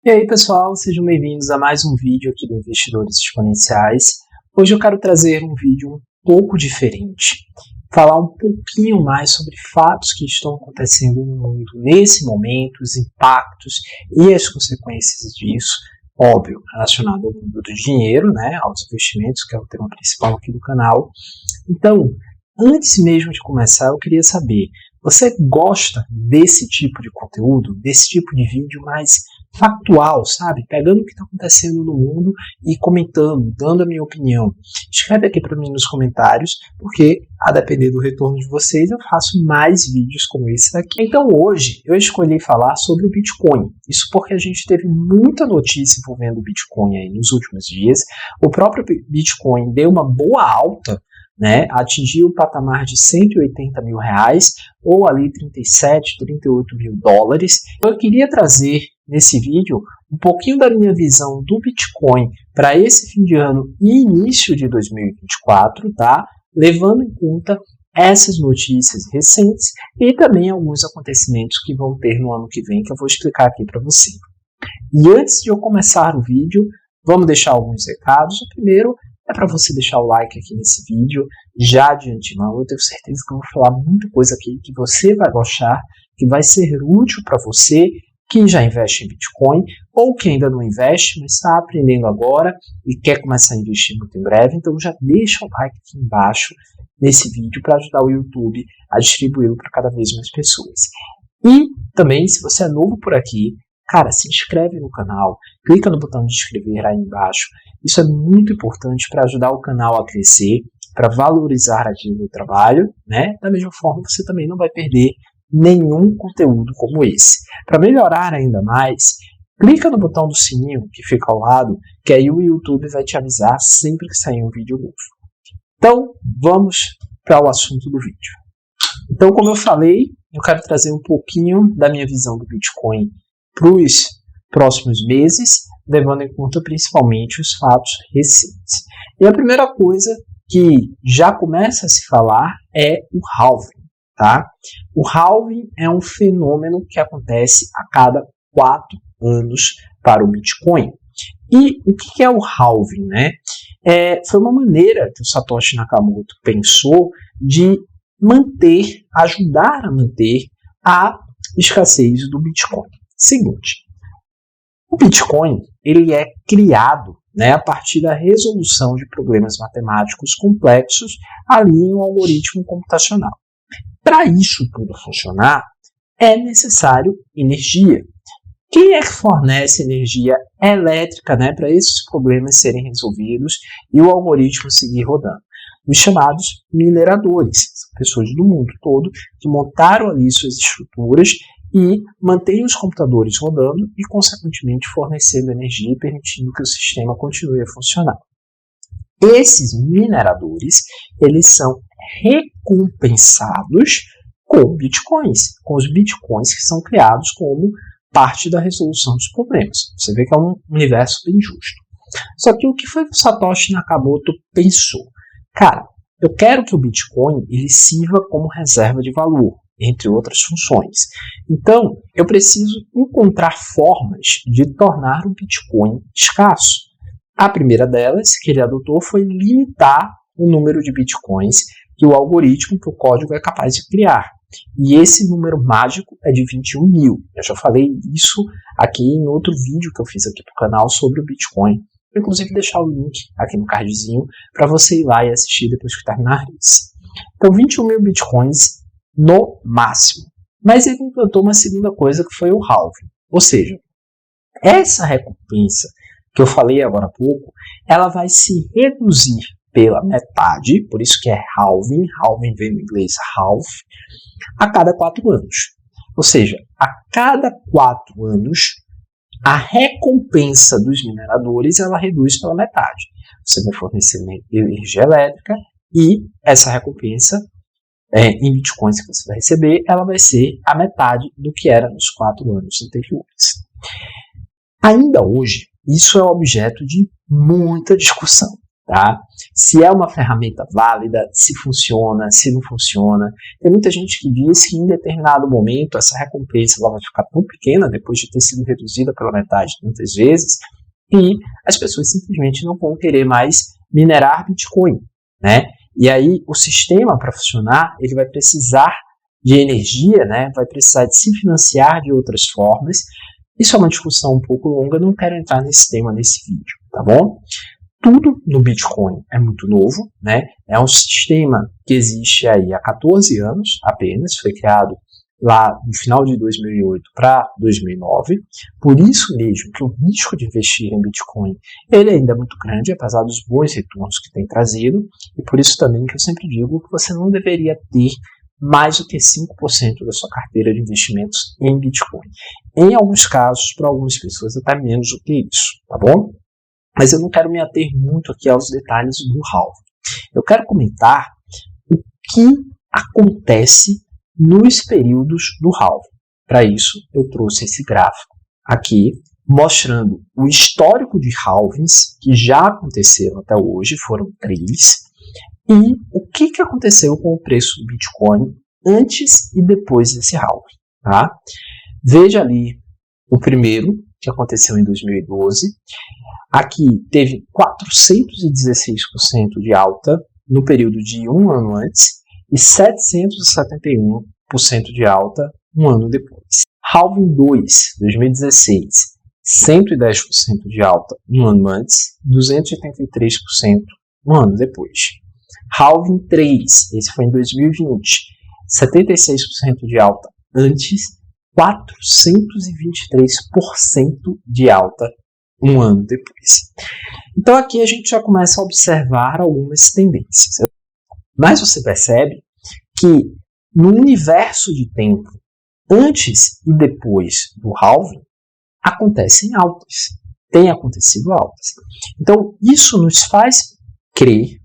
E aí pessoal, sejam bem-vindos a mais um vídeo aqui do Investidores Exponenciais. Hoje eu quero trazer um vídeo um pouco diferente, falar um pouquinho mais sobre fatos que estão acontecendo no mundo nesse momento, os impactos e as consequências disso, óbvio, relacionado ao mundo do dinheiro, né, aos investimentos, que é o tema principal aqui do canal. Então, antes mesmo de começar, eu queria saber, você gosta desse tipo de conteúdo, desse tipo de vídeo mais factual, sabe? Pegando o que está acontecendo no mundo e comentando, dando a minha opinião. Escreve aqui para mim nos comentários, porque a depender do retorno de vocês, eu faço mais vídeos como esse daqui. Então hoje eu escolhi falar sobre o Bitcoin. Isso porque a gente teve muita notícia envolvendo o Bitcoin aí nos últimos dias. O próprio Bitcoin deu uma boa alta, né, atingiu o patamar de 180 mil reais, ou ali 37, 38 mil dólares. Eu queria trazer nesse vídeo um pouquinho da minha visão do Bitcoin para esse fim de ano e início de 2024, tá? Levando em conta essas notícias recentes e também alguns acontecimentos que vão ter no ano que vem, que eu vou explicar aqui para você. E antes de eu começar o vídeo, vamos deixar alguns recados. O primeiro é para você deixar o like aqui nesse vídeo, já de antemão. Eu tenho certeza que eu vou falar muita coisa aqui que você vai gostar, que vai ser útil para você que já investe em Bitcoin ou que ainda não investe, mas está aprendendo agora e quer começar a investir muito em breve. Então já deixa o like aqui embaixo nesse vídeo para ajudar o YouTube a distribuí-lo para cada vez mais pessoas. E também, se você é novo por aqui, cara, se inscreve no canal, clica no botão de inscrever aí embaixo. Isso é muito importante para ajudar o canal a crescer, para valorizar aqui o meu trabalho, né? Da mesma forma, você também não vai perder nenhum conteúdo como esse. Para melhorar ainda mais, clica no botão do sininho que fica ao lado, que aí o YouTube vai te avisar sempre que sair um vídeo novo. Então, vamos para o assunto do vídeo. Então, como eu falei, eu quero trazer um pouquinho da minha visão do Bitcoin para os próximos meses, levando em conta principalmente os fatos recentes. E a primeira coisa que já começa a se falar é o halving. Tá? O halving é um fenômeno que acontece a cada 4 anos para o Bitcoin. E o que é o halving? Né? Foi uma maneira que o Satoshi Nakamoto pensou de ajudar a manter a escassez do Bitcoin. Seguinte, o Bitcoin ele é criado, né, a partir da resolução de problemas matemáticos complexos ali em um algoritmo computacional. Para isso tudo funcionar, é necessário energia. Quem é que fornece energia elétrica, né, para esses problemas serem resolvidos e o algoritmo seguir rodando? Os chamados mineradores, pessoas do mundo todo que montaram ali suas estruturas e mantêm os computadores rodando e, consequentemente, fornecendo energia e permitindo que o sistema continue a funcionar. Esses mineradores, eles são recompensados com bitcoins, com os bitcoins que são criados como parte da resolução dos problemas. Você vê que é um universo bem justo. Só que o que foi que o Satoshi Nakamoto pensou? Cara, eu quero que o Bitcoin ele sirva como reserva de valor, entre outras funções. Então, eu preciso encontrar formas de tornar o Bitcoin escasso. A primeira delas, que ele adotou, foi limitar o número de Bitcoins que o algoritmo, que o código é capaz de criar. E esse número mágico é de 21 mil. Eu já falei isso aqui em outro vídeo que eu fiz aqui para o canal sobre o Bitcoin. Vou inclusive deixar o link aqui no cardzinho para você ir lá e assistir depois que terminar isso. Então, 21 mil Bitcoins no máximo. Mas ele implantou uma segunda coisa que foi o halving. Ou seja, essa recompensa que eu falei agora há pouco, ela vai se reduzir pela metade, por isso que é halving, halving vem do inglês half, a cada 4 anos. Ou seja, a cada 4 anos, a recompensa dos mineradores ela reduz pela metade. Você vai fornecer energia elétrica e essa recompensa em bitcoins que você vai receber, ela vai ser a metade do que era nos 4 anos anteriores. Ainda hoje, isso é objeto de muita discussão. tá? Se é uma ferramenta válida, se funciona, se não funciona. Tem muita gente que diz que em determinado momento essa recompensa ela vai ficar tão pequena depois de ter sido reduzida pela metade tantas vezes e as pessoas simplesmente não vão querer mais minerar Bitcoin, né? E aí o sistema para funcionar ele vai precisar de energia, né? Vai precisar de se financiar de outras formas. Isso é uma discussão um pouco longa, não quero entrar nesse tema nesse vídeo, tá bom? Tudo no Bitcoin é muito novo, né? É um sistema que existe aí há 14 anos apenas, foi criado lá no final de 2008 para 2009. Por isso mesmo que o risco de investir em Bitcoin ele ainda é muito grande, apesar dos bons retornos que tem trazido, e por isso também que eu sempre digo que você não deveria ter mais do que 5% da sua carteira de investimentos em Bitcoin. Em alguns casos, para algumas pessoas, até menos do que isso, tá bom? Mas eu não quero me ater muito aqui aos detalhes do halving. Eu quero comentar o que acontece nos períodos do halving. Para isso, eu trouxe esse gráfico aqui, mostrando o histórico de halvings que já aconteceram até hoje, foram 3, e o que aconteceu com o preço do Bitcoin antes e depois desse halving. Tá? Veja ali o primeiro, que aconteceu em 2012. Aqui teve 416% de alta no período de um ano antes e 771% de alta um ano depois. Halving 2, 2016, 110% de alta um ano antes, 283% um ano depois. Halving 3, esse foi em 2020, 76% de alta antes, 423% de alta um ano depois. Então aqui a gente já começa a observar algumas tendências. Mas você percebe que no universo de tempo, antes e depois do halving, acontecem altas. Tem acontecido altas. Então isso nos faz crer,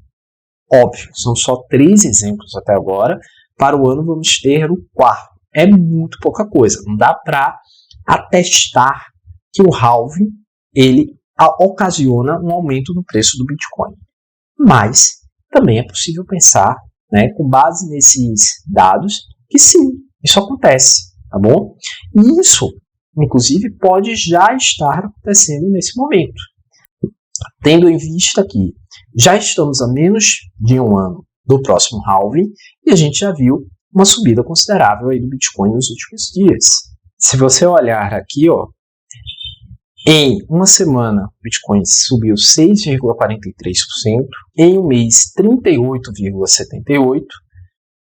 óbvio, são só 3 exemplos até agora, para o ano vamos ter o 4º. É muito pouca coisa, não dá para atestar que o halving ele ocasiona um aumento no preço do Bitcoin. Mas também é possível pensar, né, com base nesses dados, que sim, isso acontece, tá bom? E isso, inclusive, pode já estar acontecendo nesse momento. Tendo em vista que já estamos a menos de um ano do próximo halving e a gente já viu uma subida considerável aí do Bitcoin nos últimos dias. Se você olhar aqui, ó, em uma semana, o Bitcoin subiu 6,43%, em um mês 38,78%,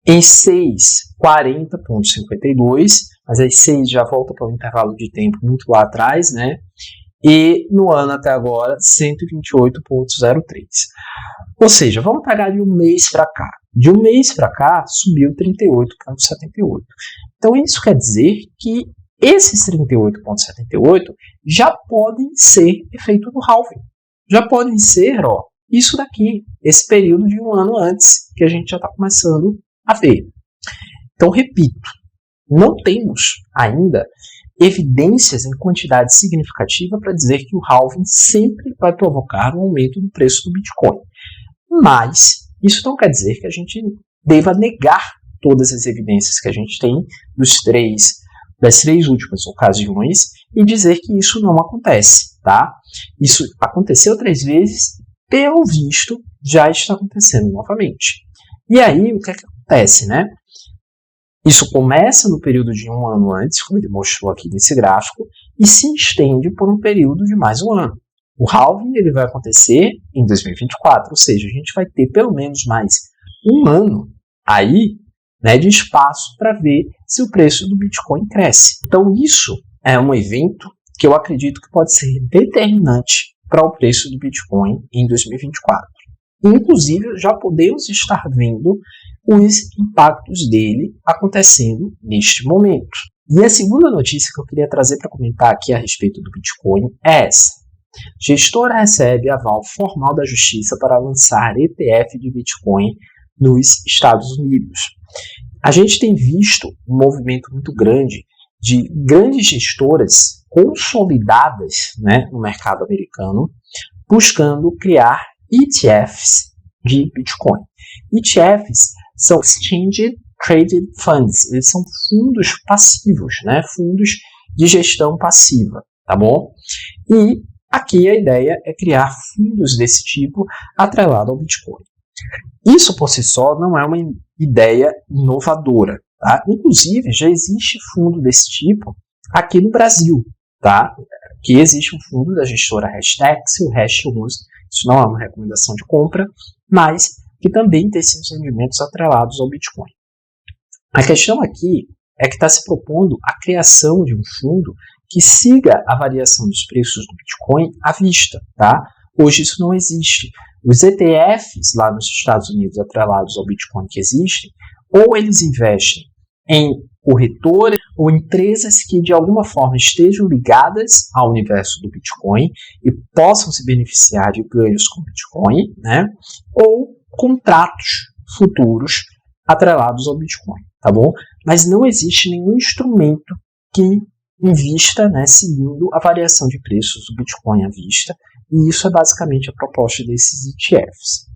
em 6, 40,52%, mas aí 6 já volta para um intervalo de tempo muito lá atrás, né? E no ano até agora, 128,03%. Ou seja, vamos pegar de um mês para cá. De um mês para cá, subiu 38,78%. Então isso quer dizer que esses 38,78 já podem ser efeito do halving. Já podem ser, ó, isso daqui, esse período de um ano antes, que a gente já está começando a ver. Então, repito, não temos ainda evidências em quantidade significativa para dizer que o halving sempre vai provocar um aumento no preço do Bitcoin. Mas isso não quer dizer que a gente deva negar todas as evidências que a gente tem das 3 últimas ocasiões e dizer que isso não acontece, tá? Isso aconteceu 3 vezes, pelo visto, já está acontecendo novamente. E aí, o que acontece, né? Isso começa no período de um ano antes, como ele mostrou aqui nesse gráfico, e se estende por um período de mais um ano. O halving ele vai acontecer em 2024, ou seja, a gente vai ter pelo menos mais um ano aí, né, de espaço para ver se o preço do Bitcoin cresce. Então isso é um evento que eu acredito que pode ser determinante para o preço do Bitcoin em 2024. Inclusive, já podemos estar vendo os impactos dele acontecendo neste momento. E a segunda notícia que eu queria trazer para comentar aqui a respeito do Bitcoin é essa. Gestora recebe aval formal da Justiça para lançar ETF de Bitcoin nos Estados Unidos. A gente tem visto um movimento muito grande de grandes gestoras consolidadas, né, no mercado americano, buscando criar ETFs de Bitcoin. ETFs são Exchange Traded Funds, eles são fundos passivos, né? Fundos de gestão passiva, tá bom? E aqui a ideia é criar fundos desse tipo atrelado ao Bitcoin. Isso por si só não é uma ideia inovadora, tá? Inclusive já existe fundo desse tipo aqui no Brasil, tá? Que existe um fundo da gestora Hashdex, o Hash11, isso não é uma recomendação de compra, mas que também tem seus rendimentos atrelados ao Bitcoin. A questão aqui é que está se propondo a criação de um fundo que siga a variação dos preços do Bitcoin à vista, tá? Hoje isso não existe. Os ETFs lá nos Estados Unidos atrelados ao Bitcoin que existem, ou eles investem em corretoras ou empresas que de alguma forma estejam ligadas ao universo do Bitcoin e possam se beneficiar de ganhos com Bitcoin, né? Ou contratos futuros atrelados ao Bitcoin, tá bom? Mas não existe nenhum instrumento que invista, né, seguindo a variação de preços do Bitcoin à vista, e isso é basicamente a proposta desses ETFs.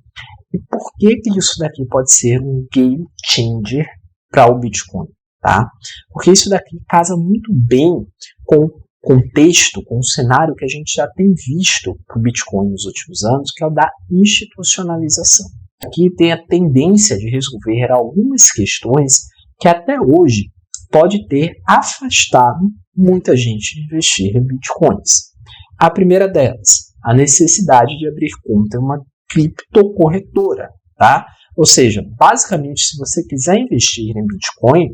E por que isso daqui pode ser um game changer para o Bitcoin? Tá? Porque isso daqui casa muito bem com o contexto, com o cenário que a gente já tem visto para o Bitcoin nos últimos anos, que é o da institucionalização. Aqui tem a tendência de resolver algumas questões que até hoje pode ter afastado muita gente de investir em Bitcoins. A primeira delas, a necessidade de abrir conta em uma criptocorretora, tá? Ou seja, basicamente, se você quiser investir em Bitcoin,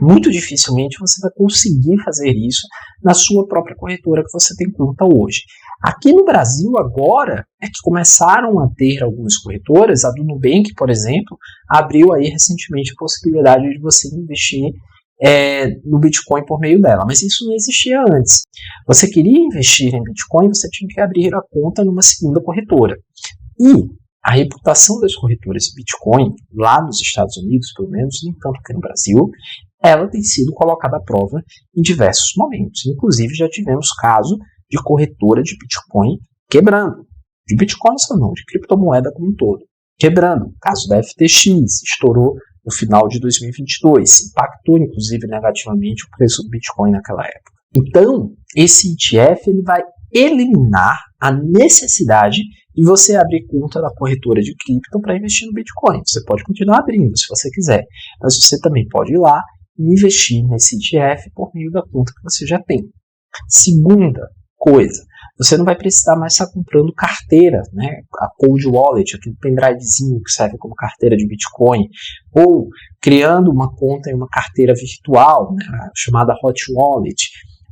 muito dificilmente você vai conseguir fazer isso na sua própria corretora que você tem conta hoje. Aqui no Brasil, agora, é que começaram a ter algumas corretoras. A do Nubank, por exemplo, abriu aí recentemente a possibilidade de você investir no Bitcoin por meio dela, mas isso não existia antes. Você queria investir em Bitcoin, você tinha que abrir a conta numa segunda corretora. E a reputação das corretoras de Bitcoin, lá nos Estados Unidos, pelo menos, nem tanto que no Brasil, ela tem sido colocada à prova em diversos momentos. Inclusive, já tivemos caso de corretora de Bitcoin quebrando. De Bitcoin só não, de criptomoeda como um todo. Quebrando. O caso da FTX estourou no final de 2022. Impactou, inclusive, negativamente o preço do Bitcoin naquela época. Então, esse ETF ele vai eliminar a necessidade de você abrir conta da corretora de cripto para investir no Bitcoin. Você pode continuar abrindo se você quiser, mas você também pode ir lá e investir nesse ETF por meio da conta que você já tem. Segunda coisa, você não vai precisar mais estar comprando carteira, né? A Cold Wallet, aquele pendrivezinho que serve como carteira de Bitcoin, ou criando uma conta em uma carteira virtual, né? Chamada Hot Wallet.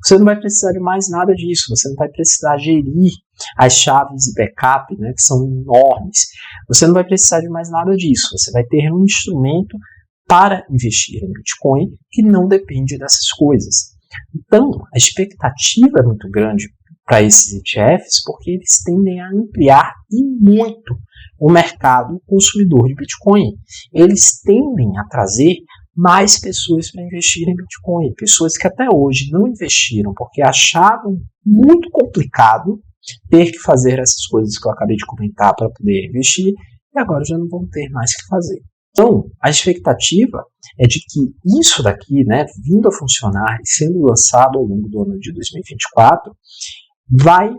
Você não vai precisar de mais nada disso, você não vai precisar gerir as chaves e backup, né, que são enormes. Você não vai precisar de mais nada disso, você vai ter um instrumento para investir em Bitcoin que não depende dessas coisas. Então, a expectativa é muito grande para esses ETFs porque eles tendem a ampliar e muito o mercado consumidor de Bitcoin. Eles tendem a trazer mais pessoas para investir em Bitcoin. Pessoas que até hoje não investiram porque achavam muito complicado ter que fazer essas coisas que eu acabei de comentar para poder investir e agora já não vão ter mais que fazer. Então, a expectativa é de que isso daqui, né, vindo a funcionar e sendo lançado ao longo do ano de 2024, vai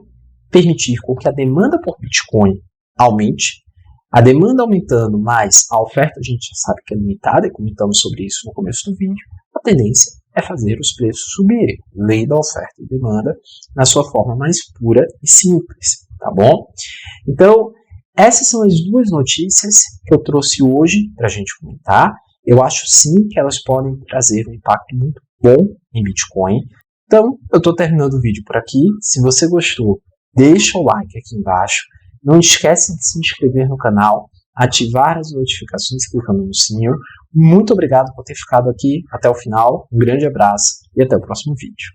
permitir com que a demanda por Bitcoin aumente. A demanda aumentando, mas a oferta a gente já sabe que é limitada, e comentamos sobre isso no começo do vídeo, a tendência é fazer os preços subirem. Lei da oferta e demanda na sua forma mais pura e simples, tá bom? Então, essas são as duas notícias que eu trouxe hoje para a gente comentar. Eu acho sim que elas podem trazer um impacto muito bom em Bitcoin. Então, eu estou terminando o vídeo por aqui. Se você gostou, deixa o like aqui embaixo. Não esquece de se inscrever no canal, ativar as notificações clicando no sininho. Muito obrigado por ter ficado aqui até o final. Um grande abraço e até o próximo vídeo.